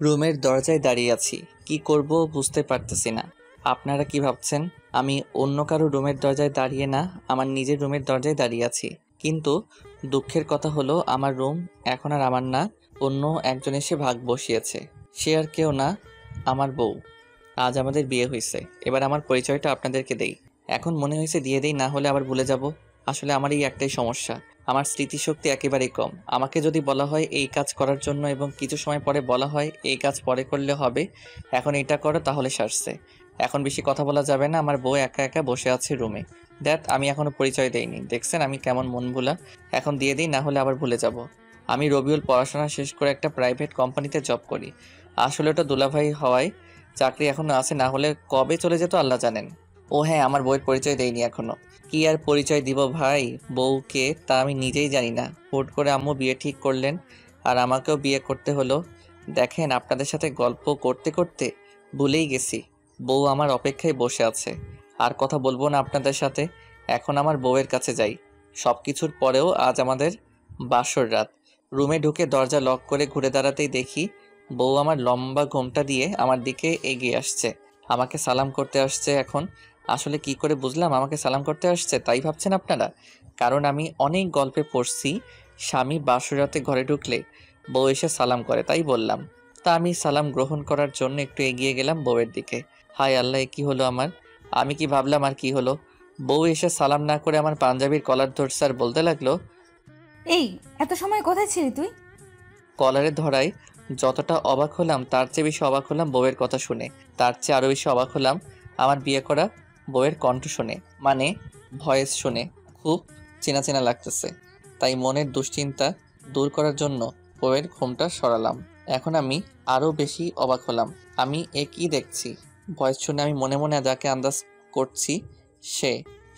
রুমের দরজায় দাঁড়িয়ে আছি, কি করব বুঝতে পারতেছি না। আপনারা কি ভাবছেন আমি অন্য কারো রুমের দরজায় দাঁড়িয়ে না, আমার নিজের রুমের দরজায় দাঁড়িয়ে আছি। কিন্তু দুঃখের কথা হলো আমার রুম এখন আর আমার না, অন্য একজন এসে ভাগ বসিয়েছে। সে আর কেউ না, আমার বউ। আজ আমাদের বিয়ে হয়েছে। এবার আমার পরিচয়টা আপনাদেরকে দেই। এখন মনে হয়েছে দিয়ে দেই, না হলে আবার ভুলে যাব। আসলে আমার এই একটাই সমস্যা, আমার স্মৃতিশক্তি একেবারেই কম। আমাকে যদি বলা হয় এই কাজ করার জন্য এবং কিছু সময় পরে বলা হয় এই কাজ পরে করলে হবে, এখন এটা করো, তাহলে সারছে। এখন বেশি কথা বলা যাবে না। আমার বউ একা একা বসে আছে রুমে। দেখ, আমি এখনো পরিচয় দেইনি, দেখছেন আমি কেমন মন ভোলা। এখন দিয়ে দিই, না হলে আবার ভুলে যাব। আমি রবিউল, পড়াশোনা শেষ করে একটা প্রাইভেট কোম্পানিতে জব করি। আসলে ওটা দুলাভাই হওয়ায় চাকরি এখনো আছে, না হলে কবে চলে যেত আল্লাহ জানেন। ও হ্যাঁ, আমার বউয়ের পরিচয় দেইনি এখনো। কি আর পরিচয় দিব ভাই, বউকে তা আমি নিজেই জানি না। হুট করে আম্মু বিয়ে ঠিক করলেন, আর আমাকেও বিয়ে করতে হলো। দেখেন, আপনাদের সাথে গল্প করতে করতে ভুলেই গেছি বউ আমার অপেক্ষায় বসে আছে। আর কথা বলবো না আপনাদের সাথে, এখন আমার বউয়ের কাছে যাই। সব কিছুর পরেও আজ আমাদের বাসর রাত। রুমে ঢুকে দরজা লক করে ঘুরে দাঁড়াতেই দেখি বউ আমার লম্বা ঘোমটা দিয়ে আমার দিকে এগিয়ে আসছে, আমাকে সালাম করতে আসছে। এখন আসলে কি করে বুঝলাম আমাকে সালাম করতে আসছে, তাই ভাবছেন আপনারা? কারণ আমি অনেক গল্পে পড়ছি স্বামী বাসরাতে ঘরে ঢুকলে বউ এসে সালাম করে, তাই বললাম। তা আমি সালাম গ্রহণ করার জন্য একটু এগিয়ে গেলাম বউয়ের দিকে। হায় আল্লাহ, এ কি হলো আমার? আমি কি ভাবলাম আর কি হলো? বউ এসে সালাম না করে আমার পাঞ্জাবির কলার ধরছে আর বলতে লাগলো, এই এত সময় কোথায় ছিলি তুই? কলারে ধরায় যতটা অবাক হলাম তার চেয়ে বেশি অবাক হলাম বউয়ের কথা শুনে। তার চেয়ে আরও বেশি অবাক হলাম আমার বিয়ে করা বউয়ের কণ্ঠ শুনে, মানে ভয়েস শুনে। খুব চেনা চেনা লাগতেছে। তাই মনের দুশ্চিন্তা দূর করার জন্য বউয়ের ঘোমটা সরালাম। এখন আমি আরও বেশি অবাক হলাম। আমি এ কি দেখছি? ভয়েস শুনে আমি মনে মনে যাকে আন্দাজ করছি সে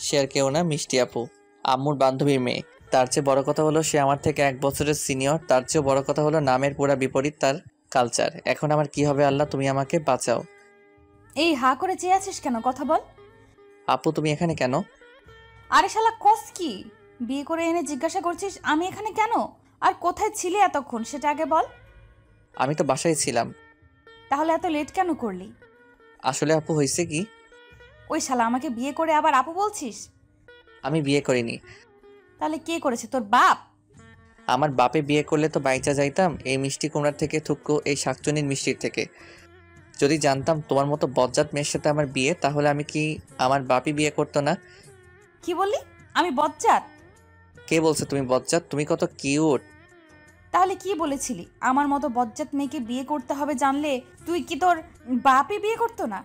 সে আর কেউ না, মিষ্টি আপু, আম্মুর বান্ধবীর মেয়ে। তার চেয়ে বড় কথা হলো সে আমার থেকে 1 বছরের সিনিয়র। তার চেয়েও বড় কথা হলো নামের পুরা বিপরীত তার কালচার। এখন আমার কি হবে আল্লাহ, তুমি আমাকে বাঁচাও। এই হা করে চেয়ে আছিস কেন? কথা বল। আপু, তুমি এখানে কেন? আরে শালা কস কি? বিয়ে করে এনে জিজ্ঞাসা করছিস আমি এখানে কেন? আর কোথায় ছিলি এতক্ষণ সেটা আগে বল। আমি তো বাসায় ছিলাম। তাহলে এত লেট কেন করলি? আসলে আপু হয়েছে কি, ওই শালা আমাকে বিয়ে করে আবার আপু বলছিস? আমি বিয়ে করিনি। তাহলে কে করেছে? তোর বাপ? আমার বাপে বিয়ে করলে তো বাইচা যাইতাম এই মিষ্টি কুমড়ার থেকে, থুক্কু এই শাকচুনির মিষ্টির থেকে। যদি জানতাম তোমার মতো বজ্জাত মেয়ের সাথে আমার বিয়ে, তাহলে আমি কি আমার বাপই বিয়ে করতো না? কি বললি? আমি বজ্জাত? কে বলছে তুমি বজ্জাত? তুমি কত কিউট। তাহলে কি বলেছিলি? আমার মতো বজ্জাত মেয়েকে বিয়ে করতে হবে জানলে তুই কি তোর বাপই বিয়ে করতো না?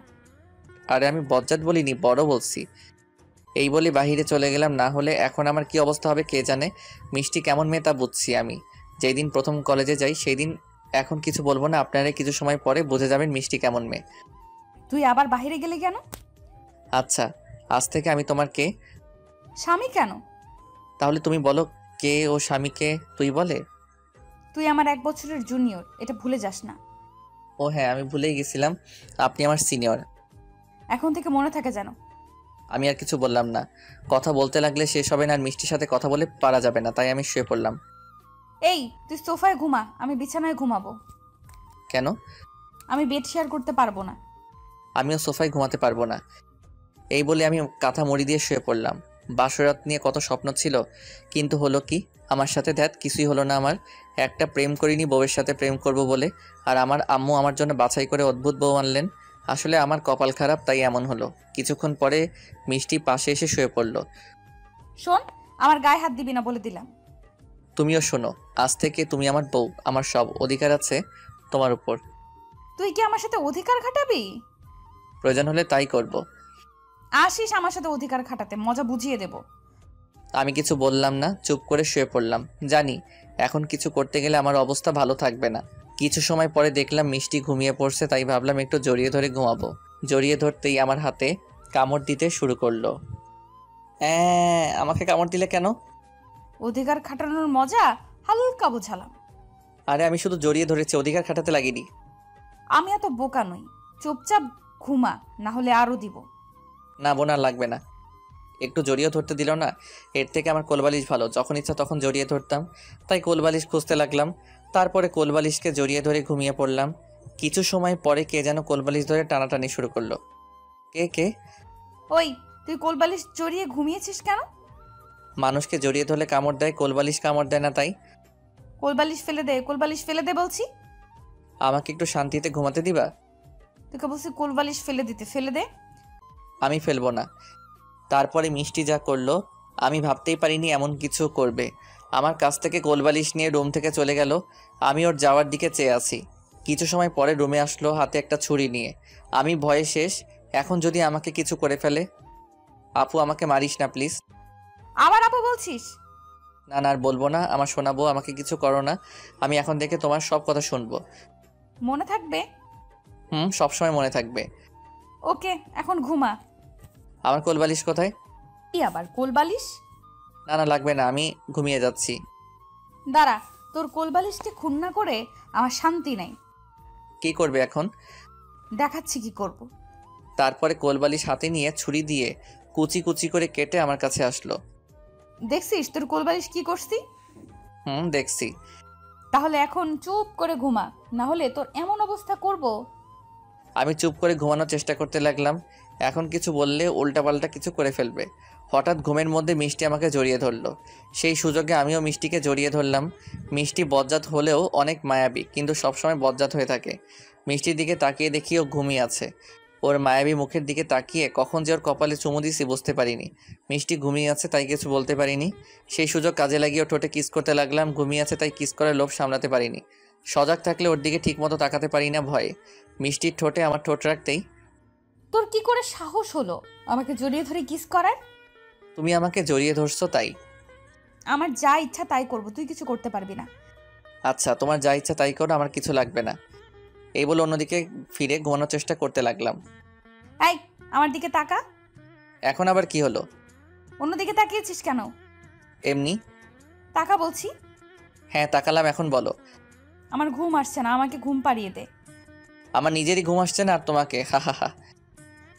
আরে আমি বজ্জাত বলিনি, বড় বলছি। এই বলে বাহিরে চলে গেলাম, না হলে এখন আমার কি অবস্থা হবে কে জানে। মিষ্টি কেমন মেয়ে তা বুঝছি আমি, যেই দিন প্রথম কলেজে যাই সেই দিন। এখন কিছু বলবো না, আপনারা কিছু সময় পরে বুঝে যাবেন মিষ্টি কেমন মেয়ে। তুই আবার বাইরে গেলি কেন? আচ্ছা, আজ থেকে আমি তোমার কে? স্বামী কেন? তাহলে তুমি বলো, কে ও স্বামীকে তুই বলে? তুই আমার 1 বছরের জুনিয়র, এটা ভুলে যাস না। ও হ্যাঁ, আমি ভুলেই গেছিলাম, আপনি আমার সিনিয়র। এখন থেকে মনে থাকে যেন। আমি আর কিছু বললাম না। কথা বলতে লাগলে শেষ হবে না, আর মিষ্টির সাথে কথা বলে পারা যাবে না, তাই আমি শুয়ে পড়লাম। এই তুই সোফায় ঘুমা, আমি বিছানায় ঘুমাবো। কেন? আমি বেড শেয়ার করতে পারবো না। আমিও সোফায় ঘুমাতে পারবো না। এই বলে আমি কাঁথা মুড়ি দিয়ে শুয়ে পড়লাম। বাসরাত নিয়ে কত স্বপ্ন ছিল, কিন্তু হলো কি আমার সাথে? ধ্যাত, কিছুই হলো না আমার। একটা প্রেম করিনি বউয়ের সাথে প্রেম করব বলে, আর আমার আম্মু আমার জন্য বাছাই করে অদ্ভুত বউ আনলেন। আসলে আমার কপাল খারাপ, তাই এমন হলো। কিছুক্ষণ পরে মিষ্টি পাশে এসে শুয়ে পড়লো। শোন, আমার গায়ে হাত দিবি না বলে দিলাম। তুমিও শোনো, আজ থেকে তুমি আমার বউ, আমার সব অধিকার আছে তোমার উপর। তুই কি আমার সাথে অধিকার খাটাবি? প্রয়োজন হলে তাই করব। আসিস আমার সাথে অধিকার খাটাতে, মজা বুঝিয়ে দেব। আমি কিছু বললাম না, চুপ করে শুয়ে পড়লাম। জানি এখন কিছু করতে গেলে আমার অবস্থা ভালো থাকবে না। কিছু সময় পরে দেখলাম মিষ্টি ঘুমিয়ে পড়ছে, তাই ভাবলাম একটু জড়িয়ে ধরে ঘুমাবো। জড়িয়ে ধরতেই আমার হাতে কামড় দিতে শুরু করলো। আমাকে কামড় দিলে কেন? অধিকার খাটানোর মজা হালকা বোঝালাম। আরে আমি শুধু জড়িয়ে ধরেছি, অধিকার খাটাতে লাগিনি। আমি এত বোকা নই। চুপচাপ ঘুমা, না হলে আরো দিব। না বোন, আর লাগবে না। একটু জড়িয়ে ধরতে দিল না, এর থেকে আমার কোলবালিশ ভালো, যখন ইচ্ছা তখন জড়িয়ে ধরতাম। তাই কোলবালিশ খুঁজতে লাগলাম, তারপরে কোলবালিশকে জড়িয়ে ধরে ঘুমিয়ে পড়লাম। কিছু সময় পরে কে যেন কোলবালিশ ধরে টানাটানি শুরু করলো। কে কে? ওই, তুই কোলবালিশ জড়িয়ে ঘুমিয়েছিস কেন? মানুষকে জড়িয়ে ধরলে কামড় দেয়, কোলবালিশ কামড় দেয় না তাই? কোলবালিশ ফেলে দে, কোলবালিশ ফেলে দে বলছি। আমাকে একটু শান্তিতে ঘুমাতে দিবা? তোকে বলছি কোলবালিশ ফেলে দিতে, ফেলে দে। আমি ফেলবো না। তারপরে মিষ্টি যা করলো আমি ভাবতেই পারিনি এমন কিছু করবে। আমার কাছ থেকে কোলবালিশ নিয়ে রুম থেকে চলে গেল। আমি ওর যাওয়ার দিকে চেয়ে আছি। কিছু সময় পরে রুমে আসলো হাতে একটা ছুরি নিয়ে। আমি ভয়ে শেষ। এখন যদি আমাকে কিছু করে ফেলে? আপু আমাকে মারিস না প্লিজ। আবার আপু বলছিস? না না আর বলবো না, আমার শোনাবো, আমাকে কিছু করো না। আমি এখন থেকে তোমার সব কথা শুনবো। মনে থাকবে? সবসময় মনে থাকবে। ওকে, এখন ঘুমা। আমার কোলবালিশ কোথায়? কি আবার কোলবালিশ? না না লাগবে না, আমি ঘুমিয়ে যাচ্ছি। দাঁড়া, তোর কোলবালিশকে খুন না করে আমার শান্তি নাই। কি করবে এখন? দেখাচ্ছি কি করব। তারপরে কোলবালিশ হাতে নিয়ে ছুরি দিয়ে কুচি কুচি করে কেটে আমার কাছে আসলো। দেখছিস তোর কোলবালিশ কি করছি? দেখছি। তাহলে এখন চুপ করে ঘুমা, না হলে তোর এমন অবস্থা করব। আমি চুপ করে ঘুমানোর চেষ্টা করতে লাগলাম। এখন কিছু বললে উল্টাপাল্টা কিছু করে ফেলবে। হঠাৎ ঘুমের মধ্যে মিষ্টি আমাকে জড়িয়ে ধরলো। সেই সুযোগে আমিও মিষ্টিকে জড়িয়ে ধরলাম। মিষ্টি বজ্জাত হলেও অনেক মায়াবী, কিন্তু সবসময় বজ্জাত হয়ে থাকে। মিষ্টির দিকে তাকিয়ে দেখি ও ঘুমিয়ে আছে। ওর মায়াবী মুখের দিকে তাকিয়ে কখন যে ওর কপালে চুমু দিছি বুঝতে পারিনি। মিষ্টি ঘুমিয়ে আছে তাই কিছু বলতে পারিনি। সেই সুযোগ কাজে লাগিয়ে ওর ঠোঁটে কিস করতে লাগলাম। ঘুমিয়ে আছে তাই কিস করার লোভ সামলাতে পারিনি। সজাগ থাকলে ওর দিকে ঠিকমতো তাকাতে পারি না ভয়ে। মিষ্টির ঠোঁটে আমার ঠোঁট রাখতেই, তোর কি করে সাহস হলো আমাকে জড়িয়ে ধরে কিস করার? তুমি আমাকে জড়িয়ে ধরছো তাই? আমার যা ইচ্ছা তাই করব, তুই কিছু করতে পারবি না। আচ্ছা তোমার যা ইচ্ছা তাই করো, আমার কিছু লাগবে না। এই বলে অন্যদিকে ফিরে ঘুমানোর চেষ্টা করতে লাগলাম। এই, আমার দিকে তাকা। এখন আবার কি হলো? অন্যদিকে তাকিয়েছিস কেন? এমনি। তাকা বলছি। হ্যাঁ তাকালাম, এখন বলো। আমার ঘুম আসছে না, আমাকে ঘুম পাড়িয়ে দে। আমার নিজেরই ঘুম আসছে না আর তোমাকে? হা হা হা।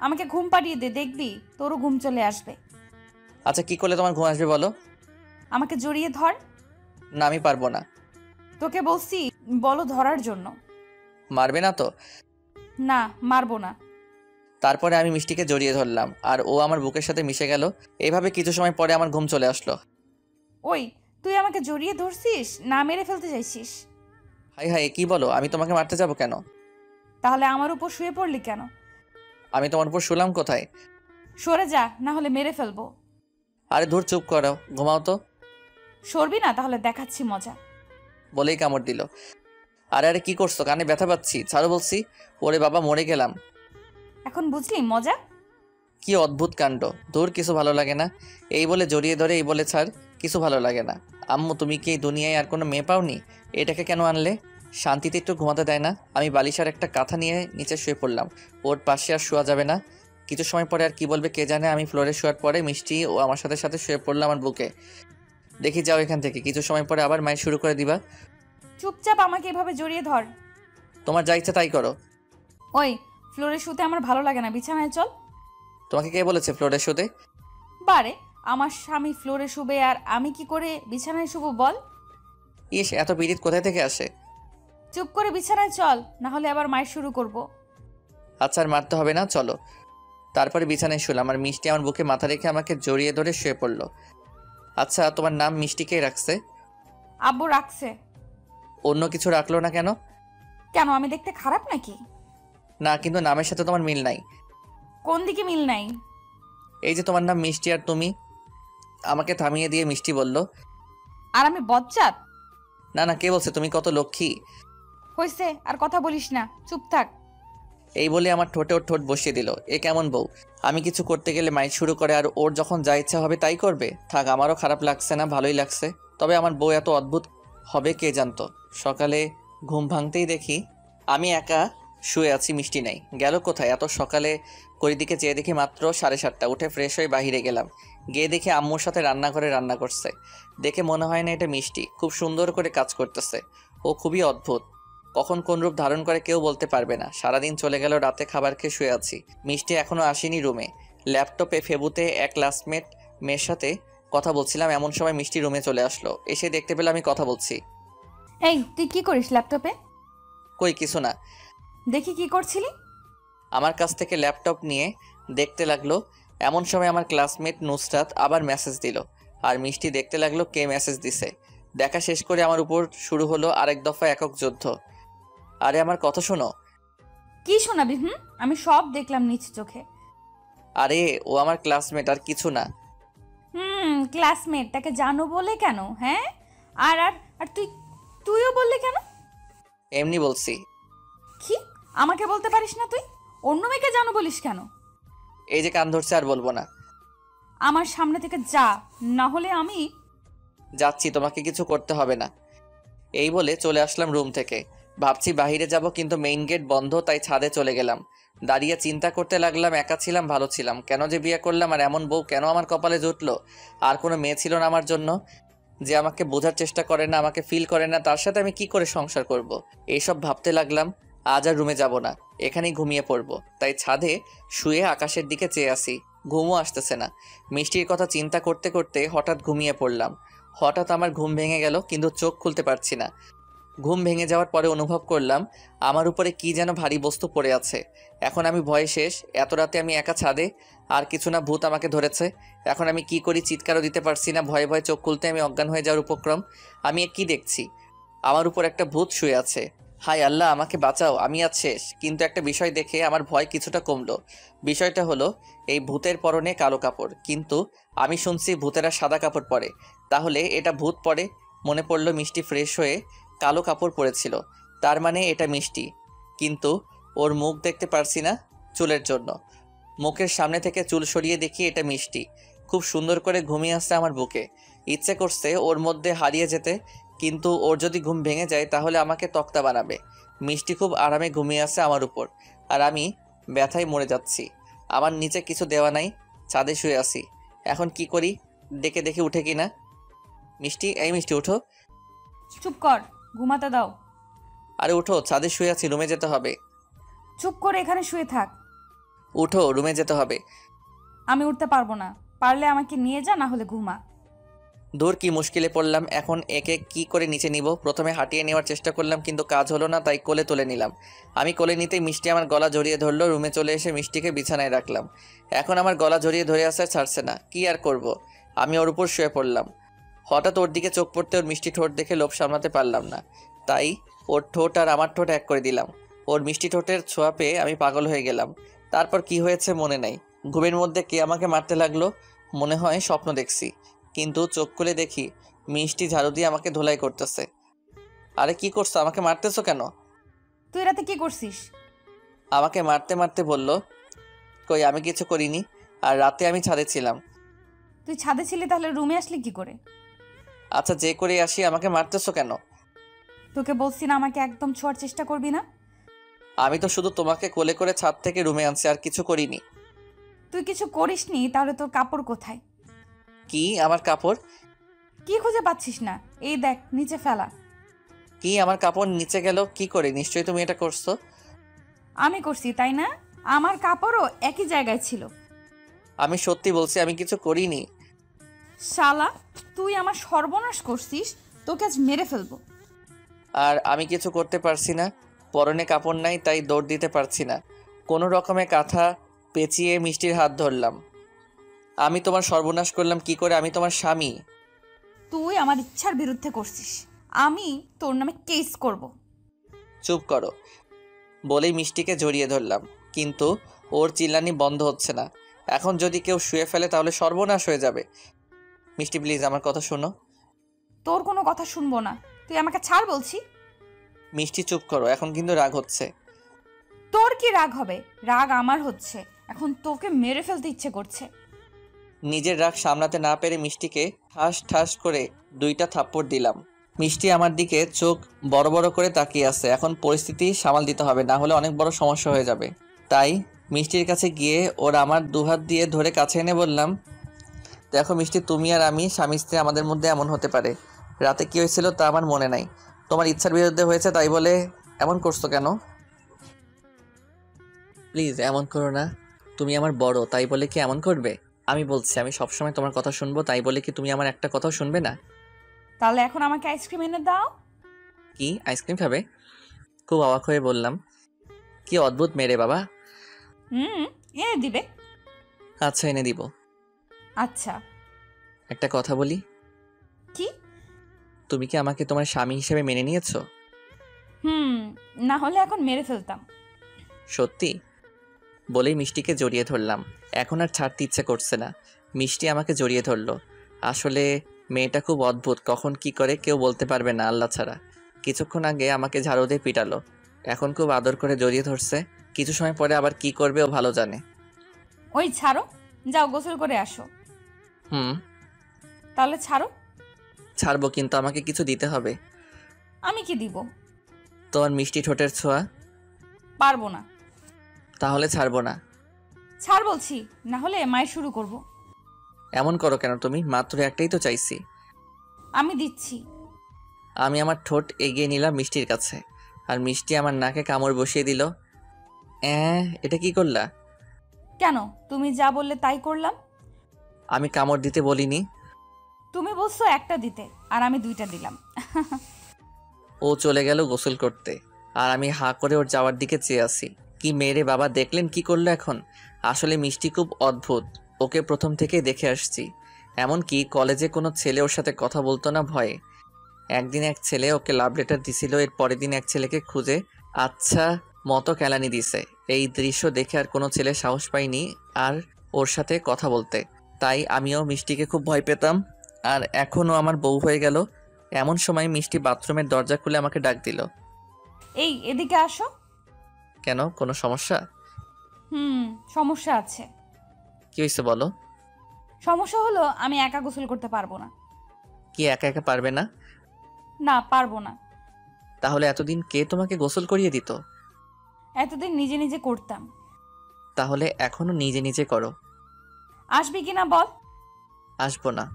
আমাকে ঘুম পাড়িয়ে দে, দেখবি তোরও ঘুম চলে আসবে। আচ্ছা কি করলে তোমার ঘুম আসবে বলো? আমাকে জড়িয়ে ধর। না আমি পারবো না। তোকে বলছি বলো ধরার জন্য। মারবে না তো? না, মারবো না। তারপরে আমি মিষ্টিকে জড়িয়ে ধরলাম আর ও আমার বুকের সাথে মিশে গেল। এইভাবে কিছু সময় পরে আমার ঘুম চলে আসলো। ওই, তুই আমাকে জড়িয়ে ধরছিস না মেরে ফেলতে চাইছিস? হাই হাই কি বলো? আমি তোমাকে মারতে যাবো কেন? তাহলে আমার উপর শুয়ে পড়লি কেন? আমি তোমার উপর শুলাম কোথায়? সরে যা, না হলে মেরে ফেলবো। আরে ধুর চুপ করো, ঘুমাও তো। সরবি না? তাহলে দেখাচ্ছি মজা। বলেই কামড় দিল। আরে আরে কি করছো? কানে ব্যথা পাচ্ছি, ছাড়ো বলছি। ওরে বাবা মরে গেলাম। এখন বুঝলি মজা? কি অদ্ভুত কাণ্ড। দূর কিছু ভালো লাগে না। এই বলে জড়িয়ে ধরে এই বলে ছাড়, কিছু ভালো লাগে না। আম্মু তুমি কি এই দুনিয়ায় আর কোনো মেয়ে পাওনি? এটাকে কেন আনলে? শান্তিতে একটু ঘুমাতে দেয় না? আমি বালিশার একটা কাঁথা নিয়ে নিচে শুয়ে পড়লাম। ওর পাশে আর শোয়া যাবে না। কিছু সময় পরে আর কি বলবে কে জানে। আমি ফ্লোরে শোয়ার পরে মিষ্টি ও আমার সাথে সাথে শুয়ে পড়লাম আমার বুকে। দেখি যাও এখান থেকে। কিছু সময় পরে আবার মায়ের শুরু করে দিবা। চুপচাপ আমাকে এভাবে জড়িয়ে ধর। তোমার যা ইচ্ছা তাই করো। ওই, ফ্লোরে শুতে আমার ভালো লাগে না, বিছানায় চল। তোমাকে কে বলেছে ফ্লোরে শুতে? বারে, আমার স্বামী ফ্লোরে শুবে আর আমি কি করে বিছানায় শুবো বল? ইস এত পীড়িত কোথায় থেকে আসে? চুপ করে বিছানায় চল, না হলে আবার মায়ের শুরু করব। আচ্ছা আর মারতে হবে না, চলো। তারপরে বিছানায় শুলাম আর মিষ্টি আমার বুকে মাথা রেখে আমাকে জড়িয়ে ধরে শুয়ে পড়লো। আচ্ছা তোমার নাম মিষ্টিকেই রাখছে? আব্বু রাখছে। অন্য কিছু রাখলো না কেন? কেন, আমি দেখতে খারাপ নাকি? না কিন্তু নামের সাথে তোমার মিল নাই। কোন দিকে মিল নাই? এই যে তোমার নাম মিষ্টি আর তুমি। আমাকে থামিয়ে দিয়ে মিষ্টি বলল, আর আমি বজ্জাত? না না কে বলছে? তুমি কত লক্ষ্মী। হইছে, আর কথা বলিস না, চুপ থাক। এই বলে আমার ঠোঁটে ওর ঠোঁট বসিয়ে দিল। এ কেমন বউ? আমি কিছু করতে গেলে মাইক শুরু করে আর ওর যখন যা ইচ্ছা হবে তাই করবে। থাক আমারও খারাপ লাগছে না, ভালোই লাগছে। তবে আমার বউ এত অদ্ভুত হবে কে জানতো। সকালে ঘুম ভাঙতেই দেখি আমি একা শুয়ে আছি, মিষ্টি নাই। গেল কোথায় এত সকালে? করির দিকে চেয়ে দেখি মাত্র 7:30। উঠে ফ্রেশ হয়ে বাহিরে গেলাম। গিয়ে দেখি আম্মুর সাথে রান্নাঘরে রান্না করছে। দেখে মনে হয় না এটা মিষ্টি। খুব সুন্দর করে কাজ করতেছে। ও খুবই অদ্ভুত। কখন কোন রূপ ধারণ করে কেউ বলতে পারবে না। সারাদিন চলে গেল, রাতে খাবার খেয়ে শুয়ে আছি। মিষ্টি এখনো আসেনি রুমে। ল্যাপটপে ফেবুতে এক ক্লাসমেট মেয়ের সাথে কথা বলছিলাম, এমন সময় মিষ্টি রুমে চলে আসলো। এসে দেখতে পেলে আমি কথা বলছি। এই, তুই কি করিস ল্যাপটপে? কই কিছু না। দেখি কি করছিলি? আমার কাছ থেকে ল্যাপটপ নিয়ে দেখতে লাগলো। এমন সময় আমার ক্লাসমেট নুসরাত আবার মেসেজ দিল, আর মিষ্টি দেখতে লাগলো কে মেসেজ দিছে। দেখা শেষ করে আমার উপর শুরু হলো আরেক দফা একক যুদ্ধ। আরে আমার কথা শোনো। কি শোনাবি? আমি সব দেখলাম নিজ চোখে। আরে ও আমার ক্লাসমেট, আর কিছু না। ক্লাসমেট, তাকে জানো বলে কেন? হ্যাঁ, আর আর আর তুইও বললে কেন? এমনি বলছি। কি? আমাকে বলতে পারিস না তুই? অন্য মেয়েকে জানো বলিস কেন? এই যে কান ধরছে, আর বলবো না। আমার সামনে থেকে যা, না হলে আমি। যাচ্ছি, তোমাকে কিছু করতে হবে না। এই বলে চলে আসলাম রুম থেকে। ভাবছি বাইরে যাব, কিন্তু মেইন গেট বন্ধ, তাই ছাদে চলে গেলাম। দাঁড়িয়ে চিন্তা করতে লাগলাম, একা ছিলাম ভালো ছিলাম, কেন যে বিয়ে করলাম, আর এমন বউ কেন আমার কপালে জুটলো। আর কোনো মেয়ে ছিল না আমার জন্য, যে আমাকে বোঝার চেষ্টা করে না, আমাকে ফিল করে না, তার সাথে আমি কি করে সংসার করব। এইসব ভাবতে লাগলাম। আজ আর রুমে যাব না, এখানেই ঘুমিয়ে পড়বো। তাই ছাদে শুয়ে আকাশের দিকে চেয়ে আসি। ঘুমও আসতেছে না। মিষ্টির কথা চিন্তা করতে করতে হঠাৎ ঘুমিয়ে পড়লাম। হঠাৎ আমার ঘুম ভেঙে গেল, কিন্তু চোখ খুলতে পারছি না। ঘুম ভেঙে যাওয়ার পরে অনুভব করলাম আমার উপরে কি যেন ভারী বস্তু পড়ে আছে। এখন আমি ভয়ে শেষ। এত রাতে আমি একা ছাদে, আর কিছু না, ভূত আমাকে ধরেছে। এখন আমি কি করি, চিৎকারও দিতে পারছি না। ভয়ে ভয়ে চোখ খুলতে আমি অজ্ঞান হয়ে যাওয়ার উপক্রম। আমি কি দেখছি, আমার উপর একটা ভূত শুয়ে আছে। হায় আল্লাহ, আমাকে বাঁচাও, আমি আজ শেষ। কিন্তু একটা বিষয় দেখে আমার ভয় কিছুটা কমলো। বিষয়টা হলো, এই ভূতের পরনে কালো কাপড়, কিন্তু আমি শুনছি ভূতেরা সাদা কাপড় পরে। তাহলে এটা ভূত পরে। মনে পড়লো মিষ্টি ফ্রেশ হয়ে কালো কাপড় পরেছিল, তার মানে এটা মিষ্টি। কিন্তু ওর মুখ দেখতে পারছি না চুলের জন্য। মুখের সামনে থেকে চুল সরিয়ে দেখি এটা মিষ্টি খুব সুন্দর করে ঘুমিয়ে আসছে আমার বুকে। ইচ্ছে করছে ওর মধ্যে হারিয়ে যেতে, কিন্তু ওর যদি ঘুম ভেঙে যায় তাহলে আমাকে তক্তা বানাবে। মিষ্টি খুব আরামে ঘুমিয়ে আছে আমার উপর, আর আমি ব্যথায় মরে যাচ্ছি। আমার নিচে কিছু দেওয়া নাই, ছাদে শুয়ে আছি। এখন কি করি, ডেকে দেখে উঠে কিনা। মিষ্টি, এই মিষ্টি উঠো। চুপ কর, ঘুমাতে দাও। আরে উঠো, ছাদে শুয়ে আছি, রুমে যেতে হবে। চুপ করে এখানে শুয়ে থাক। উঠো, রুমে যেতে হবে। আমি উঠতে পারবো না, পারলে আমাকে নিয়ে যা, না হলে ঘুমা। দূর, কি মুশকিলে পড়লাম এখন। একে কি করে নিচে নিব। প্রথমে হাঁটিয়ে নেওয়ার চেষ্টা করলাম, কিন্তু কাজ হলো না, তাই কোলে তুলে নিলাম। আমি কোলে নিতেই মিষ্টি আমার গলা জড়িয়ে ধরলো। রুমে চলে এসে মিষ্টিকে বিছানায় রাখলাম। এখন আমার গলা জড়িয়ে ধরে আসে, ছাড়ছে না। কি আর করব, আমি ওর উপর শুয়ে পড়লাম। হঠাৎ ওর দিকে চোখ পড়তে ওর মিষ্টি ঠোঁট দেখে লোভ সামলাতে পারলাম না, তাই ওর ঠোঁট আর আমার ঠোঁট এক করে দিলাম। ওর মিষ্টি ঠোঁটের ছোঁয়া পেয়ে আমি পাগল হয়ে গেলাম। তারপর কি হয়েছে মনে নাই। ঘুমের মধ্যে কে আমাকে মারতে লাগলো, মনে হয় স্বপ্ন দেখছি। কিন্তু চোখ খুলে দেখি মিষ্টি ঝাড়ু দিয়ে আমাকে ধোলাই করতেছে। আরে কি করছো, আমাকে মারতেছো কেন? তুই রাতে কি করছিস? আমাকে মারতে মারতে বলল, কই আমি কিছু করিনি, আর রাতে আমি ছাদে ছিলাম। তুই ছাদে ছিলি, তাহলে রুমে আসলি কি করে? আচ্ছা, যে করে আসি, আমাকে মারতেছো কেন? তোকে বলছি না আমাকে একদম ছোঁয়ার চেষ্টা করবি না। আমি তো শুধু তোমাকে কোলে করে ছাদ থেকে রুমে আনছি, আর কিছু করিনি। তুই কিছু করিসনি, তাহলে তোর কাপড় কোথায়? কি আমার কাপড়? কি খুঁজে পাচ্ছিস না? এই দেখ, নিচে ফেলা। কি আমার কাপড় নিচে গেল কি করে? নিশ্চয়ই তুমি এটা করছো। আমি করছি, তাই না? আমার কাপড়ও একই জায়গায় ছিল। আমি সত্যি বলছি, আমি কিছু করিনি। শালা, তুই আমার সর্বনাশ করছিস, তোকে আজ মেরে ফেলবো। আর আমি কিছু করতে পারছি না, পরনে কাপড় নাই, তাই দৌড় দিতে পারছি না। কোনো রকমে কাঁথা পেঁচিয়ে মিষ্টির হাত ধরলাম। আমি তোমার সর্বনাশ করলাম কি করে? আমি তোমার স্বামী। তুই আমার ইচ্ছার বিরুদ্ধে করছিস, আমি তোর নামে কেস করব। চুপ করো, বলেই মিষ্টিকে জড়িয়ে ধরলাম, কিন্তু ওর চিল্লানি বন্ধ হচ্ছে না। এখন যদি কেউ শুয়ে ফেলে তাহলে সর্বনাশ হয়ে যাবে। মিষ্টি প্লিজ, আমার কথা শোনো। তোর কোনো কথা শুনবো না, তুই আমাকে ছাড় বলছি। মিষ্টি চুপ করো, এখন কিন্তু রাগ হচ্ছে। তোর কি রাগ হবে? রাগ আমার হচ্ছে, এখন তোকে মেরে ফেলতে ইচ্ছে করছে। নিজের রাগ সামলাতে না পেরে মিষ্টিকে ঠাস ঠাস করে 2টা থাপ্পড় দিলাম। মিষ্টি আমার দিকে চোখ বড় বড় করে তাকিয়ে আছে। এখন পরিস্থিতি সামাল দিতে হবে, না হলে অনেক বড় সমস্যা হয়ে যাবে। তাই মিষ্টির কাছে গিয়ে ওর আমার দুহাত দিয়ে ধরে কাছে এনে বললাম, দেখো মিষ্টি, তুমি আর আমি স্বামী স্ত্রী, আমাদের মধ্যে এমন হতে পারে। রাতে কি হয়েছিল তা আমার মনে নাই, তোমার ইচ্ছার বিরুদ্ধে হয়েছে, তাই বলে এমন করছো কেন? প্লিজ এমন করো না। তুমি আমার বড়, তাই বলে কি এমন করবে? আমি বলছি আমি সবসময় তোমার কথা শুনবো, তাই বলে কি তুমি আমার একটা কথাও শুনবে না? তাহলে এখন আমাকে আইসক্রিম এনে দাও। কি আইসক্রিম খাবে? খুব অবাক হয়ে বললাম। কি অদ্ভুত মেয়ে রে বাবা। হুম, এনে দিবে। আচ্ছা এনে দিব। আচ্ছা। একটা কথা বলি, কি? তুমি কি আমাকে তোমার স্বামী হিসেবে মেনে নিয়েছো? হুম, না হলে এখন মেরে ফেলতাম। সত্যি? বলেই মিষ্টিকে জড়িয়ে ধরলাম। এখন আর ছাড়তে ইচ্ছে করছে না। মিষ্টি আমাকে জড়িয়ে ধরলো। আসলে মেয়েটা খুব অদ্ভুত, কখন কি করে কেউ বলতে পারবে না আল্লাহ ছাড়া। কিছুক্ষণ আগে আমাকে ঝাড়ু দিয়ে পিটালো, এখন খুব আদর করে জড়িয়ে ধরছে। কিছু সময় পরে আবার কি করবে ও ভালো জানে। ওই ছাড়ো, যাও গোসল করে আসো। হুম, তাহলে ছাড়ো। ছাড়বো, কিন্তু আমাকে কিছু দিতে হবে। আমি কি দিব? তোমার মিষ্টি ঠোঁটের ছোঁয়া। পারবো না। তাহলে ছাড়বো না। ছাড় বলছি, না হলে মায়ের শুরু করব। এমন করো কেন তুমি? মাত্র একটাই তো চাইছি। আমি দিচ্ছি। আমি আমার ঠোঁট এগিয়ে নিলাম মিষ্টির কাছে, আর মিষ্টি আমার নাকে কামড় বসিয়ে দিল। এটা কি করলা? কেন? তুমি যা বললে তাই করলাম। আমি কামড় দিতে বলিনি। তুমি বলছো একটা দিতে, আর আমি দুইটা দিলাম। ও চলে গেল গোসল করতে, আর আমি হাঁ করে ওর যাওয়ার দিকে চেয়ে আছি। কি মেরে বাবা, দেখলেন কি করলো এখন? আসলে মিষ্টি খুব অদ্ভুত, ওকে প্রথম থেকেই দেখে আসছি। এমনকি কলেজে কোনো ছেলে ওর সাথে কথা বলতো না ভয়ে। একদিন এক ছেলে ওকে লাভ লেটার দিছিল, এর পরের দিন এক ছেলেকে খুঁজে আচ্ছা মতো কেলানি দিছে। এই দৃশ্য দেখে আর কোনো ছেলে সাহস পায়নি আর ওর সাথে কথা বলতে। তাই আমিও মিষ্টিকে খুব ভয় পেতাম, আর এখনও আমার বউ হয়ে গেল। এমন সময় মিষ্টি বাথরুমের দরজা খুলে আমাকে ডাক দিল। এই এদিকে আসো। কেন, কোনো সমস্যা? হুম, সমস্যা আছে। কি হয়েছে বলো। সমস্যা হলো আমি একা গোসল করতে পারবো না। কি একা একা পারবে না? না, পারবো না। তাহলে এতদিন কে তোমাকে গোসল করিয়ে দিত? এতদিন নিজে নিজে করতাম। তাহলে এখনো নিজে নিজে করো। আসবি কিনা বল? আসবো না।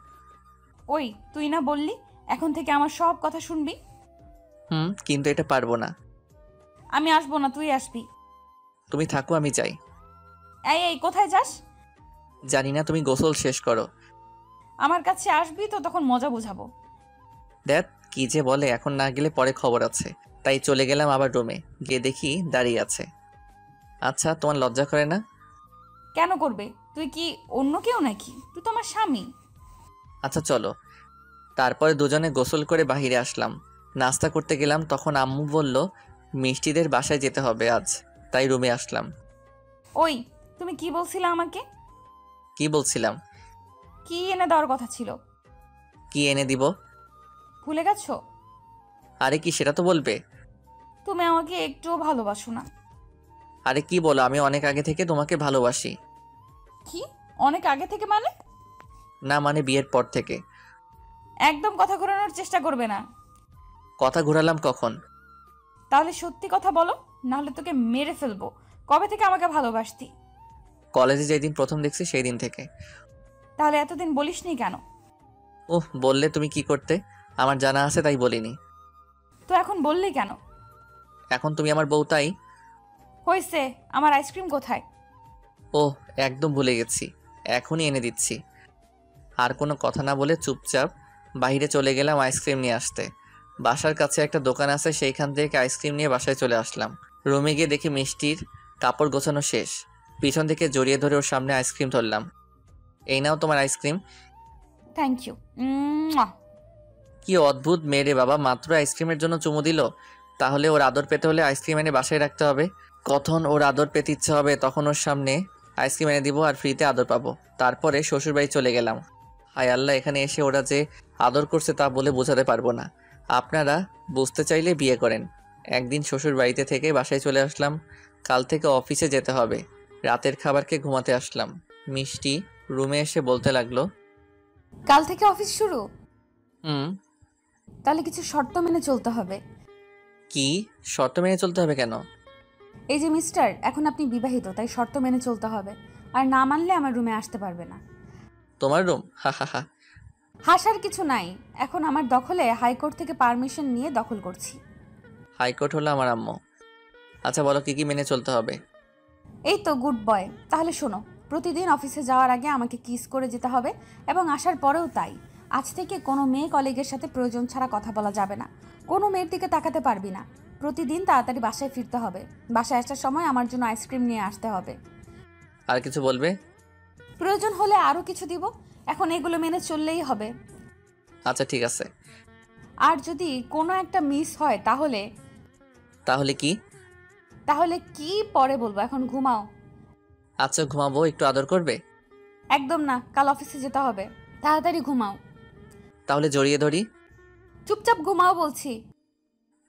ওই তুই না বললি এখন থেকে আমার সব কথা শুনবি? কিন্তু এটা পারবো না। আমি আসবো না, তুই আসবি। তুমি থাকো, আমি যাই। এই এই কোথায় যাস? জানি না, তুমি গোসল শেষ করো। আমার কাছে আসবি তো তখন মজা বোঝাবো। দেখ কি যে বলে, এখন না গেলে পরে খবর আছে। তাই চলে গেলাম আবার রুমে, গিয়ে দেখি দাঁড়িয়ে আছে। আচ্ছা তোমার লজ্জা করে না? কেন করবে? তুই কি অন্য কেউ নাকি? তুই তো আমার স্বামী। আচ্ছা চলো। তারপরে দুজনে গোসল করে বাইরে আসলাম। নাস্তা করতে গেলাম, তখন আম্মু বলল মিষ্টিদের বাসায় যেতে হবে আজ। তাই রুমে আসলাম। ওই তুমি কি বলছিলে আমাকে? কি বলছিলাম? কি এনে দেওয়ার কথা ছিল? কি এনে দিব? ভুলে গেছো? আরে কি, সেটা তো বলবে। তুমি আমাকে একটুও ভালোবাসো না। আরে কি বলো, আমি অনেক আগে থেকে তোমাকে ভালোবাসি। কি? অনেক আগে থেকে মানে? না মানে বিয়ের পর থেকে। একদম কথা ঘোরানোর চেষ্টা করবে না। কথা ঘোরালাম কখন? তাহলে সত্যি কথা বলো, না হলে তোকে মেরে ফেলবো। কবে থেকে আমাকে ভালোবাসতি? কলেজে যেদিন প্রথম দেখছি সেই দিন থেকে। তাহলে এতদিন বলিসনি কেন? বললে তুমি কি করতে? আমার জানা আছে তাই বলিনি। তো এখন বললি কেন? এখন তুমি আমার বউ তাই। হয়েছে, আমার আইসক্রিম কোথায়? ওহ, একদম ভুলে গেছি, এখনই এনে দিচ্ছি। আর কোনো কথা না বলে চুপচাপ বাইরে চলে গেলাম আইসক্রিম নিয়ে আসতে। বাসার কাছে একটা দোকান আছে, সেইখান থেকে আইসক্রিম নিয়ে বাসায় চলে আসলাম। রুমে গিয়ে দেখি মিষ্টির কাপড় গোছানো শেষ। পিছন থেকে জড়িয়ে ধরে ওর সামনে আইসক্রিম ধরলাম। এই নাও তোমার আইসক্রিম। Thank you. কি অদ্ভুত মেয়ে রে বাবা, মাত্র আইসক্রিমের জন্য চুমু দিল। তাহলে ওর আদর পেতে হলে আইসক্রিম এনে বাসায় রাখতে হবে। কখন ওর আদর পেতে ইচ্ছে হবে তখন ওর সামনে আইসক্রিম এনে দিব আর ফ্রিতে আদর পাবো। তারপরে শ্বশুরবাড়ি চলে গেলাম। হায় আল্লাহ, এখানে এসে ওরা যে আদর করছে তা বলে বোঝাতে পারবো না। আপনারা বুঝতে চাইলে বিয়ে করেন। একদিন শ্বশুর বাড়িতে থেকে বাসায় চলে আসলাম। কাল থেকে অফিসে যেতে হবে। রাতের খাবারকে ঘুমাতে আসলাম। মিষ্টি রুমে এসে বলতে লাগলো, কাল থেকে অফিস শুরু? হুম। তাহলে কিছু শর্ত মেনে চলতে হবে। কি শর্ত মেনে চলতে হবে কেন? এই যে মিস্টার, এখন আপনি বিবাহিত, তাই শর্ত মেনে চলতে হবে। আর না মানলে আমার রুমে আসতে পারবে না। তোমার রুম? হা হা হা। হাসার কিছু নাই। এখন আমার দখলে, হাইকোর্ট থেকে পারমিশন নিয়ে দখল করছি। হাইকোর্ট হলো আমার আম্মু। আচ্ছা বলো কি কি মেনে চলতে হবে? এই তো গুড বয়। তাহলে শোনো, প্রতিদিন অফিসে যাওয়ার আগে আমাকে কিস করে যেতে হবে, এবং আসার পরেও তাই। আজ থেকে কোনো মেয়ে কলিগের সাথে প্রয়োজন ছাড়া কথা বলা যাবে না। কোনো মেয়ের দিকে তাকাতে পারবি না। প্রতিদিন তাড়াতাড়ি বাসায় ফিরতে হবে। বাসায় আসার সময় আমার জন্য আইসক্রিম নিয়ে আসতে হবে। আর কিছু বলবে? প্রয়োজন হলে আরও কিছু দিব। এখন এগুলো মেনে চললেই হবে। আচ্ছা ঠিক আছে। আর যদি কোনো একটা মিস হয় তাহলে? তাহলে কি? তাহলে কি পরে বলবো, এখন ঘুমাও। আচ্ছা ঘুমাবো, একটু আদর করবে? একদম না, কাল অফিসে যেতে হবে। তাড়াতাড়ি ঘুমাও। তাহলে জড়িয়ে ধরি? চুপচাপ ঘুমাও বলছি।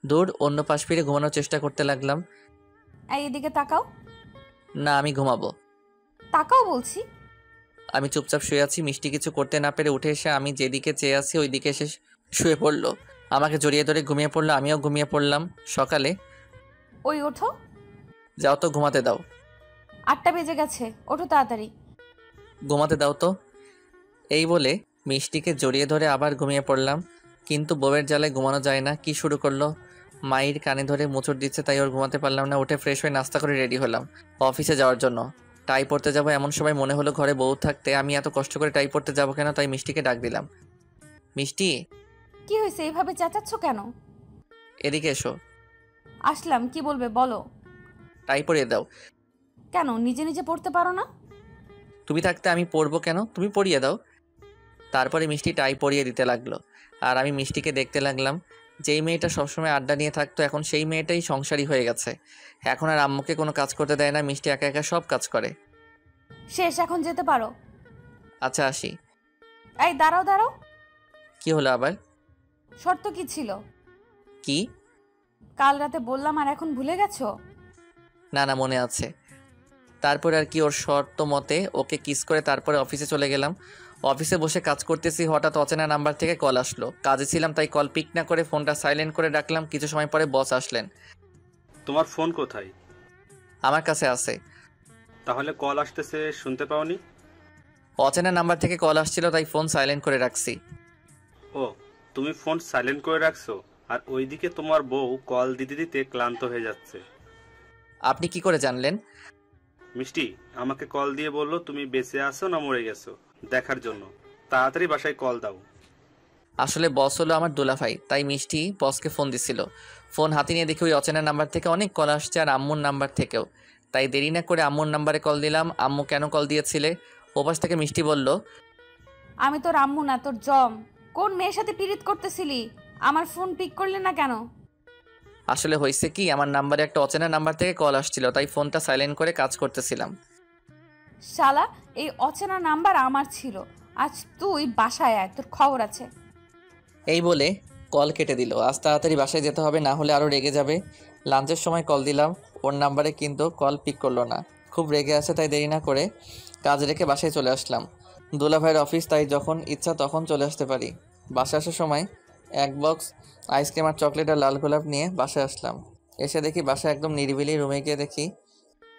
দূর, অন্য পাশ ফিরে ঘুমানোর চেষ্টা করতে লাগলাম। এই এদিকে তাকাও। না, আমি ঘুমাবো। তাকাও বলছি। আমি চুপচাপ শুয়ে আছি। মিষ্টি কিছু করতে না পেরে উঠে এসে আমি যেদিকে চেয়ে আছি ওই দিকে এসে শুয়ে পড়লো। আমাকে জড়িয়ে ধরে ঘুমিয়ে পড়লো, আমিও ঘুমিয়ে পড়লাম। সকালে ওই ওঠো। যাও তো, ঘুমাতে দাও। 8টা বেজে গেছে, ওঠো তাড়াতাড়ি। ঘুমাতে দাও তো। এই বলে মিষ্টিকে জড়িয়ে ধরে আবার ঘুমিয়ে পড়লাম। কিন্তু বউয়ের জ্বালায় ঘুমানো যায় না। কি শুরু করলো, মায়ের কানে ধরে মোচড় দিচ্ছে, তাই ওর ঘুমাতে পারলাম না। উঠে ফ্রেশ হয়ে নাস্তা করে রেডি হলাম অফিসে যাওয়ার জন্য। টাই পরতে যাবো এমন সময় মনে হলো ঘরে বউ থাকতে আমি এত কষ্ট করে টাই পরতে যাবো কেন, তাই মিষ্টিকে ডাক দিলাম। মিষ্টি, কি হয়েছে, এইভাবে চেঁচাচ্ছ কেন? এদিকে এসো। আসলাম, কি বলবে বলো। টাই পরিয়ে দাও। কেন, নিজে নিজে পড়তে পারো না? তুমি থাকতে আমি পরবো কেন, তুমি পরিয়ে দাও। তারপরে মিষ্টি টাই পরিয়ে দিতে লাগলো আর আমি মিষ্টিকে দেখতে লাগলাম। যেই মেয়েটা সবসময় আড্ডা নিয়ে থাকতো এখন সেই মেয়েটাই সংসারী হয়ে গেছে। এখন আর আম্মুকে কোনো কাজ করতে দেয় না, মিষ্টি একা একা সব কাজ করে। শেষ, এখন যেতে পারো। আচ্ছা আসি। এই দাঁড়াও দাঁড়াও। কি হলো আবার? শর্ত কি ছিল? কি? কাল রাতে বললাম আর এখন ভুলে গেছো? না না, মনে আছে। তারপরে আর কি, ওর শর্ত মতে ওকে কিস করে তারপরে অফিসে চলে গেলাম। অফিসে বসে কাজ করতেছি, হঠাৎ অচেনা নাম্বার থেকে কল আসলো। কাজে ছিলাম তাই কল পিক না করে ফোনটা সাইলেন্ট করে রাখলাম। কিছু সময় পরে বস আসলেন। তোমার ফোন কোথায়? আমার কাছে আছে। তাহলে কল আসতেছে শুনতে পাওনি? অচেনা নাম্বার থেকে কল আসছিল তাই ফোন সাইলেন্ট করে রাখছি। ও, তুমি ফোন সাইলেন্ট করে রাখছো আর ওইদিকে তোমার বউ কল দিতে দিতে ক্লান্ত হয়ে যাচ্ছে। আপনি কি করে জানলেন? মিষ্টি আমাকে কল দিয়ে বললো তুমি বেঁচে আছো না মরে গেছো দেখার জন্য। তাড়াতাড়ি বাসায় কল দাও। আসলে বস হলো আমার দুলাভাই, তাই মিষ্টি বসকে ফোন দিছিল। ফোন হাতে নিয়ে দেখি ওই অচেনা নাম্বার থেকে অনেক কল আসছে আর আম্মুর নাম্বার থেকেও। তাই দেরি না করে আম্মুর নাম্বারে কল দিলাম। আম্মু কেন কল দিয়েছিলে? ওপাশ থেকে মিষ্টি বলল, আমি তোর আম্মু না, তোর জম। কোন মেয়ের সাথে পীড়িত করতেছিলি? আমার ফোন পিক করলে না কেন? আসলে হয়েছে কি, আমার নাম্বারে একটা অচেনা নাম্বার থেকে কল আসছিল তাই ফোনটা সাইলেন্ট করে কাজ করতেছিলাম। শালা, এই অচেনা নাম্বার আমার ছিল। আজ তুই বাসায় আয়, তোর খবর আছে। এই বলে কল কেটে দিল। আজ তাড়াতাড়ি বাসায় যেতে হবে, না হলে আরও রেগে যাবে। লাঞ্চের সময় কল দিলাম ওর নাম্বারে, কিন্তু কল পিক করলো না। খুব রেগে আছে তাই দেরি না করে কাজ রেখে বাসায় চলে আসলাম। দুলাভাইয়ের অফিস, তাই যখন ইচ্ছা তখন চলে আসতে পারি। বাসায় আসার সময় এক বক্স আইসক্রিম আর চকলেট আর লাল গোলাপ নিয়ে বাসায় আসলাম। এসে দেখি বাসায় একদম নিরিবিলি। রুমে গিয়ে দেখি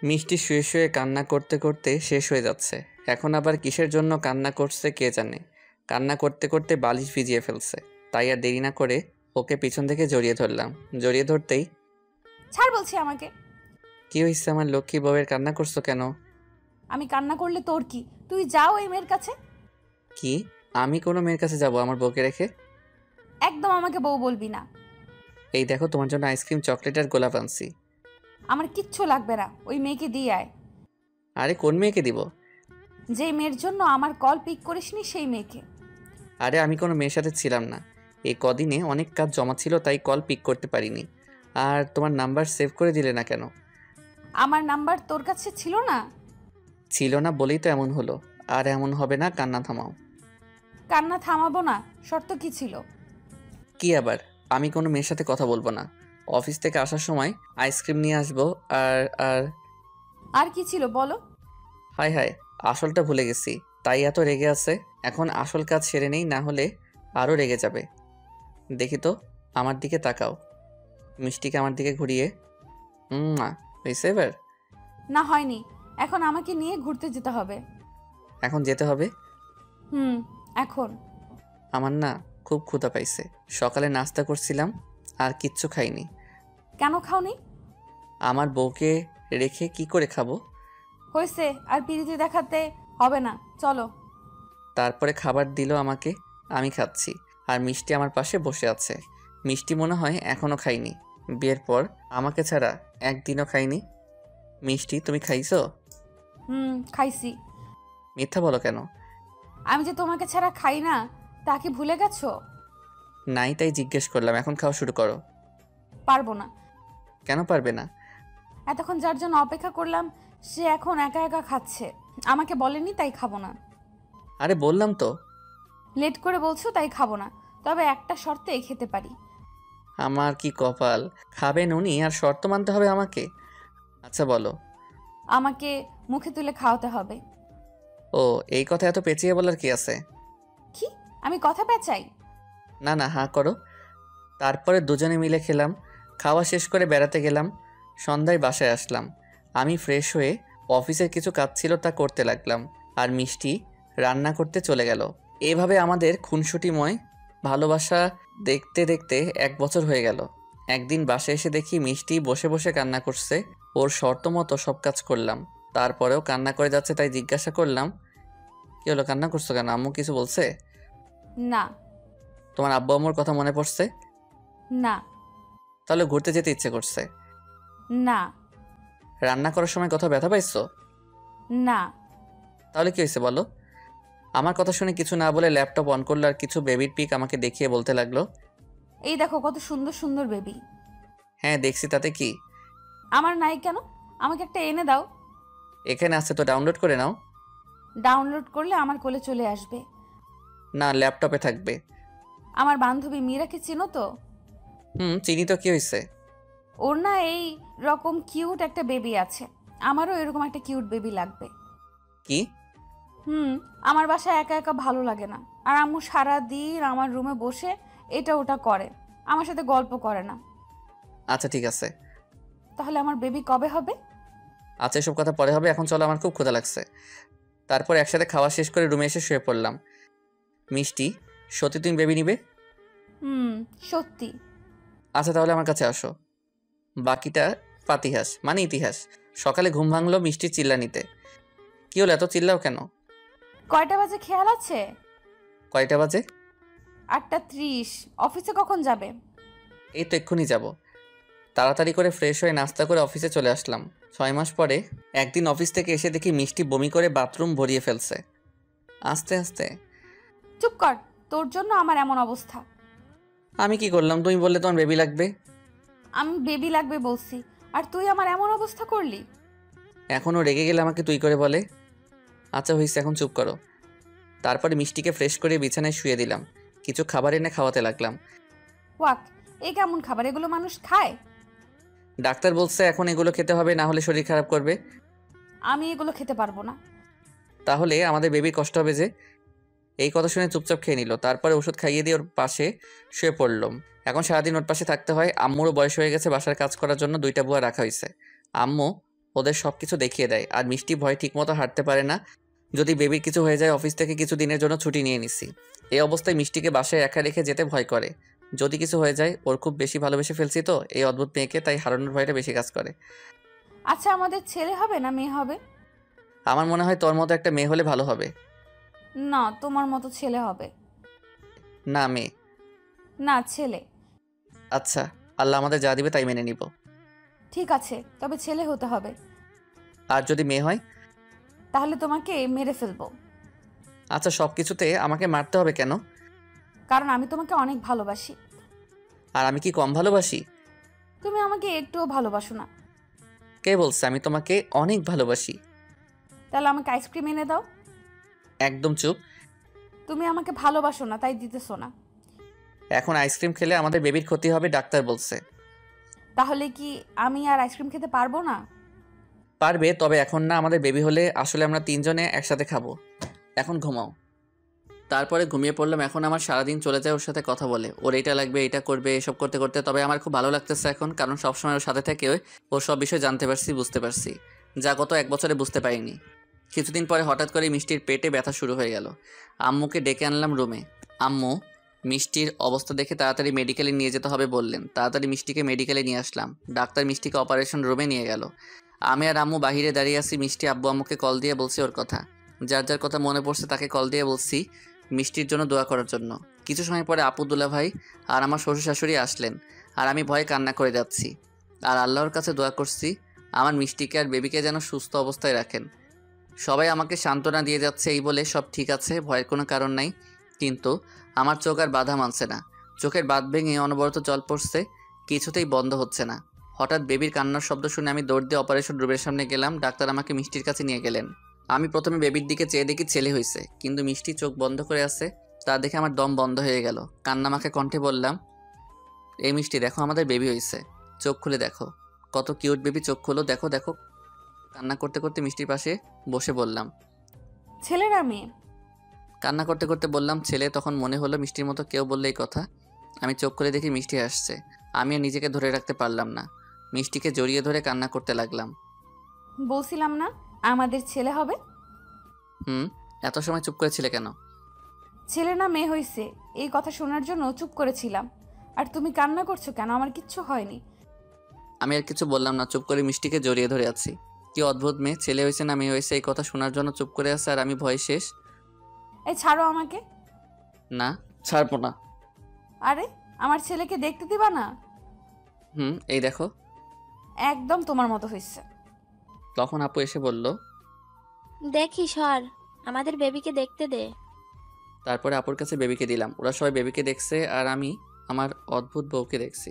মিষ্টি শুয়ে শুয়ে কান্না করতে করতে শেষ হয়ে যাচ্ছে। এখন আবার কিসের জন্য কান্না করছে কে জানে। কান্না করতে করতে বালিশ ভিজিয়ে ফেলছে। তাই আর দেরি না করে ওকে পিছন থেকে জড়িয়ে ধরলাম। জড়িয়ে ধরতেই, ছাড় বলছি আমাকে। কি হয়েছে আমার লক্ষ্মী বউয়ের, কান্না করছো কেন? আমি কান্না করলে তোর কি? তুই যাও এই মেয়ের কাছে। কি? আমি কোনো মেয়ের কাছে যাব আমার বউকে রেখে? একদম আমাকে বউ বলবি না। এই দেখো তোমার জন্য আইসক্রিম চকলেট আর গোলাপ আনছি। আমার কিচ্ছু লাগবে না, ওই মেয়েকে দিয়ে আয়। আরে কোন মেয়েকে দিব? যে মেয়ের জন্য আমার কল পিক করিসনি সেই মেয়েকে। আরে আমি কোনো মেয়ের সাথে ছিলাম না। এই কদিনে অনেক কাজ জমা ছিল তাই কল পিক করতে পারিনি। আর তোমার নাম্বার সেভ করে দিলে না কেন? আমার নাম্বার তোর কাছে ছিল না? ছিল না বলেই তো এমন হলো। আর এমন হবে না, কান্না থামাও। কান্না থামাবো না? শর্ত কি ছিল? কি আবার? আমি কোনো মেয়ের সাথে কথা বলবো না। অফিস থেকে আসার সময় আইসক্রিম নিয়ে আসবো। আর আর আর কি ছিল বলো? হায় হায়, আসলটা ভুলে গেছি, তাই এত রেগে আছে। এখন আসল কাজ সেরে নেই, না হলে আরও রেগে যাবে। দেখি তো, আমার দিকে তাকাও। মিষ্টিকে আমার দিকে ঘুরিয়ে, হয়েছে এবার? না হয়নি, এখন আমাকে নিয়ে ঘুরতে যেতে হবে। এখন যেতে হবে? এখন। আমার না খুব ক্ষুধা পাইছে। সকালে নাস্তা করছিলাম আর কিচ্ছু খাইনি। কেন খাওনি? আমার বউকে রেখে কি করে খাবো? হয়েছে, আর পিরিতি দেখাতে হবে না, চলো। তারপরে খাবার দিল আমাকে, আমি খাচ্ছি। আর মিষ্টি আমার পাশে বসে আছে। মিষ্টি মনে হয় এখনও খাইনি। বিয়ের পর আমাকে ছাড়া একদিনও খাইনি। মিষ্টি, তুমি খাইছো? খাইছি। মিথ্যা বলো কেন? আমি যে তোমাকে ছাড়া খাই না তা কি ভুলে গেছো? নাই, তাই জিজ্ঞেস করলাম। এখন খাওয়া শুরু করো। পারবো না। কেন পারবে না? এতক্ষণ যার জন্য অপেক্ষা করলাম সে এখন একা একা খাচ্ছে। আমাকে বলেনি তাই খাবো না। আরে বললাম তো। লেট করে বলছো তাই খাবো না, তবে একটা শর্তে খেতে পারি। আমার কি কপাল! খাবেন উনি আর শর্ত মানতে হবে আমাকে? আচ্ছা বলো। আমাকে মুখে তুলে খাওয়াতে হবে। ও, এই কথা এত পেঁচিয়ে বলার কি আছে? কি আমি কথা পেঁচাই? না না, হাঁ করো। তারপরে দুজনে মিলে খেলাম। খাওয়া শেষ করে বেড়াতে গেলাম। সন্ধ্যায় বাসায় আসলাম। আমি ফ্রেশ হয়ে অফিসের কিছু কাজ ছিল তা করতে লাগলাম, আর মিষ্টি রান্না করতে চলে গেল। এভাবে আমাদের খুনসুটিময় ভালোবাসা দেখতে দেখতে 1 বছর হয়ে গেল। একদিন বাসায় এসে দেখি মিষ্টি বসে বসে কান্না করছে। ওর শর্ত মতো সব কাজ করলাম, তারপরেও কান্না করে যাচ্ছে। তাই জিজ্ঞাসা করলাম, কি হলো, কান্না করছো কেন? আম্মু কিছু বলছে? না। তোমার আব্বু আম্মুর কথা মনে পড়ছে? না। তাহলে ঘুরতে যেতে ইচ্ছে করছে? না। রান্না করার সময় কোথাও ব্যথা পাইছো? না। তাহলে কি হয়েছে বলো? আমার কথা শুনে কিছু না বলে ল্যাপটপ অন করলো আর কিছু বেবির পিক আমাকে দেখিয়ে বলতে লাগলো, এই দেখো কত সুন্দর সুন্দর বেবি। হ্যাঁ দেখছি, তাতে কি? আমার নাই কেন? আমাকে একটা এনে দাও। এখানে আছে তো, ডাউনলোড করে নাও। ডাউনলোড করলে আমার কোলে চলে আসবে। না, ল্যাপটপে থাকবে। আমার বান্ধবী মীরাকে চিনো তো? চিনি তো, কি হয়েছে? ওর না এই রকম কিউট একটা বেবি আছে। আমারও এরকম একটা কিউট বেবি লাগবে। কি? আমার বাসায় একা একা ভালো লাগে না, আর আম্মু সারা দিন আমার রুমে বসে এটা ওটা করে, আমার সাথে গল্প করে না। আচ্ছা ঠিক আছে। তাহলে আমার বেবি কবে হবে? আচ্ছা, এসব কথা পরে হবে, এখন চলো, আমার খুব ক্ষুধা লাগছে। তারপর একসাথে খাওয়া শেষ করে রুমে এসে শুয়ে পড়লাম। মিষ্টি, সত্যি তুমি বেবি নিবে? সত্যি। আচ্ছা তাহলে আমার কাছে আসো। বাকিটা পাতিহাস, মানে ইতিহাস। সকালে ঘুম ভাঙলো মিষ্টির চিল্লানিতে। কি হলো, এত চিল্লাও কেন? কয়টা বাজে খেয়াল আছে? কয়টা বাজে? 8:30। অফিসে কখন যাবে? এই তো এক্ষুনি যাব। তাড়াতাড়ি করে ফ্রেশ হয়ে নাস্তা করে অফিসে চলে আসলাম। 6 মাস পরে একদিন অফিস থেকে এসে দেখি মিষ্টি বমি করে বাথরুম ভরিয়ে ফেলছে। আস্তে আস্তে। চুপ কর, তোর জন্য আমার এমন অবস্থা। আমি কি করলাম? তুমি বললে তোমার বেবি লাগবে। আমি বেবি লাগবে বলছি, আর তুই আমার এমন অবস্থা করলি। এখনও রেগে গেলে আমাকে তুই করে বলে। আচ্ছা হয়েছে, এখন চুপ করো। তারপরে মিষ্টিকে ফ্রেশ করে বিছানায় শুয়ে দিলাম। কিছু খাবার এনে খাওয়াতে লাগলাম। ওয়াক, এ কেমন খাবার? এগুলো মানুষ খায়? ডাক্তার বলছে এখন এগুলো খেতে হবে, না হলে শরীর খারাপ করবে। আমি এগুলো খেতে পারবো না। তাহলে আমাদের বেবির কষ্ট হবে যে। এই কথা শুনে চুপচাপ খেয়ে নিল। তারপরে ওষুধ খাইয়ে দিয়ে ওর পাশে শুয়ে পড়লাম। এখন সারাদিন ওর পাশে থাকতে হয়। আম্মুরও বয়স হয়ে গেছে, বাসার কাজ করার জন্য 2টা বুয়া রাখা হয়েছে। আম্মু ওদের সব কিছু দেখিয়ে দেয়। আর মিষ্টি ভয় ঠিকমতো হাঁটতে পারে না। যদি বেবির কিছু হয়ে যায় অফিস থেকে কিছু দিনের জন্য ছুটি নিয়ে নিছি। এই অবস্থায় মিষ্টিকে বাসায় একা রেখে যেতে ভয় করে। যদি কিছু হয়ে যায়, ওর খুব বেশি ভালোবেসে ফেলছি তো এই অদ্ভুত মেয়েকে, তাই হারানোর ভয়টা বেশি কাজ করে। আচ্ছা, আমাদের ছেলে হবে না মেয়ে হবে? আমার মনে হয় তোর মতো একটা মেয়ে হলে ভালো হবে। না, তোমার মতো ছেলে হবে। না, মেয়ে। না, ছেলে। আচ্ছা, আল্লাহ আমাদের যা দিবে তাই মেনে নিব। ঠিক আছে, তবে ছেলে হতে হবে। আর যদি মেয়ে হয়? তাহলে তোমাকে মেরে ফেলবো। আচ্ছা, সব কিছুতে আমাকে মারতে হবে কেন? কারণ আমি তোমাকে অনেক ভালোবাসি। আর আমি কি কম ভালোবাসি? তুমি আমাকে একটুও ভালোবাসো না। কে বলছে আমি তোমাকে অনেক ভালোবাসি? তাহলে আমাকে আইসক্রিম এনে দাও। একদম চুপ। তুমি আমাকে ভালোবাসো না তাই দিতেছো না। এখন আইসক্রিম খেলে আমাদের বেবির ক্ষতি হবে, ডাক্তার বলছে। তাহলে কি আমি আর আইসক্রিম খেতে পারবো না? পারবে, তবে এখন না। আমাদের বেবি হলে আসলে আমরা 3জনে একসাথে খাবো। এখন ঘুমাও। তারপরে ঘুমিয়ে পড়লাম। এখন আমার সারাদিন চলে যায় ওর সাথে কথা বলে। ওর এইটা লাগবে, এটা করবে, এসব করতে করতে। তবে আমার খুব ভালো লাগতেছে এখন, কারণ সবসময় ওর সাথে থেকে ওর সব বিষয় জানতে পারছি, বুঝতে পারছি, যা গত 1 বছরে বুঝতে পারিনি। কিছুদিন পরে হঠাৎ করে মিষ্টির পেটে ব্যথা শুরু হয়ে গেল। আম্মুকে ডেকে আনলাম রুমে। আম্মু মিষ্টির অবস্থা দেখে তাড়াতাড়ি মেডিকেলে নিয়ে যেতে হবে বললেন। তাড়াতাড়ি মিষ্টিকে মেডিকেলে নিয়ে আসলাম। ডাক্তার মিষ্টিকে অপারেশন রুমে নিয়ে গেল। আমি আর আম্মু বাহিরে দাঁড়িয়ে আছি। মিষ্টি আব্বু আম্মুকে কল দিয়ে বলছি ওর কথা। যার যার কথা মনে পড়ছে তাকে কল দিয়ে বলছি মিষ্টির জন্য দোয়া করার জন্য। কিছু সময় পরে আপু দুলা ভাই আর আমার শ্বশুর শাশুড়ি আসলেন। আর আমি ভয়ে কান্না করে যাচ্ছি। আর আল্লাহর কাছে দোয়া করছি আমার মিষ্টিকে আর বেবিকে যেন সুস্থ অবস্থায় রাখেন। সবাই আমাকে সান্ত্বনা দিয়ে যাচ্ছে এই বলে সব ঠিক আছে, ভয়ের কোনো কারণ নাই। কিন্তু আমার চোখ আর বাধা মানছে না। চোখের বাঁধ ভেঙে অনবরত জল পড়ছে, কিছুতেই বন্ধ হচ্ছে না। হঠাৎ বেবির কান্নার শব্দ শুনে আমি দৌড় দিয়ে অপারেশন রুমের সামনে গেলাম। ডাক্তার আমাকে মিষ্টির কাছে নিয়ে গেলেন। আমি প্রথমে বেবির দিকে চেয়ে দেখি ছেলে হয়েছে, কিন্তু মিষ্টি চোখ বন্ধ করে আছে। তা দেখে আমার দম বন্ধ হয়ে গেল। কান্নামাখা কণ্ঠে বললাম, এই মিষ্টি দেখো, আমাদের বেবি হয়েছে, চোখ খুলে দেখো। কত কিউট বেবি, চোখ খুলো, দেখো দেখো। কান্না করতে করতে মিষ্টির পাশে বসে বললাম, ছেলেরা মেয়ে? কান্না করতে করতে বললাম ছেলে। তখন মনে হলো মিষ্টির মতো কেউ বললে এই কথা। আমি চোখ খুলে দেখি মিষ্টি আসছে। আমি আর নিজেকে ধরে রাখতে পারলাম না, মিষ্টিকে জড়িয়ে ধরে কান্না করতে লাগলাম। বলছিলাম না আমাদের ছেলে হবে? এত সময় চুপ করেছিলে কেন? ছেলে না মেয়ে হয়েছে এই কথা শোনার জন্য চুপ করেছিলাম। আর তুমি কান্না করছো কেন? আমার কিচ্ছু হয়নি। আমি আর কিছু বললাম না, চুপ করে মিষ্টিকে জড়িয়ে ধরে আছি। কি অদ্ভুত মেয়ে, ছেলে হয়েছে না মেয়ে হয়েছে এই কথা শোনার জন্য চুপ করে আছে, আর আমি ভয় শেষ। এই ছাড়ো আমাকে। না, ছাড়বো না। আরে আমার ছেলেকে দেখতে দিবা না? এই দেখো। একদম তোমার মতো হয়েছে। তখন আপু এসে বলল, দেখি সর, আমাদের বেবিকে দেখতে দে। তারপরে আপুর কাছে বেবিকে দিলাম। ওরা সবাই বেবিকে দেখছে আর আমি আমার অদ্ভুত বউকে দেখছি।